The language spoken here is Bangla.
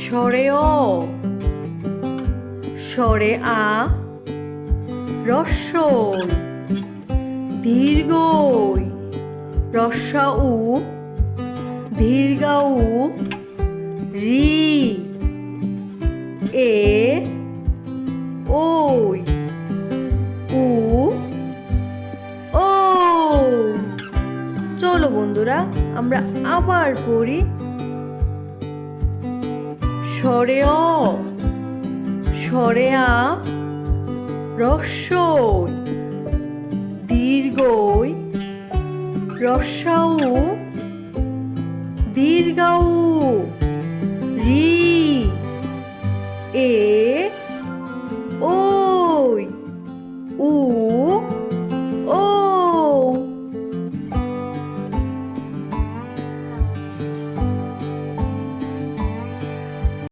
স্বরে অ, স্বরে আ, রস্বই, দীর্ঘই, রস্যা উ, দীর্ঘা উ, রি, এ, ওই, উ, ও। চলো বন্ধুরা আমরা আবার পড়ি। স্বরে অ, স্বরে আ, রস্বই, দীর্ঘই, রস্যা উ, দীর্ঘা উ, রি, এ,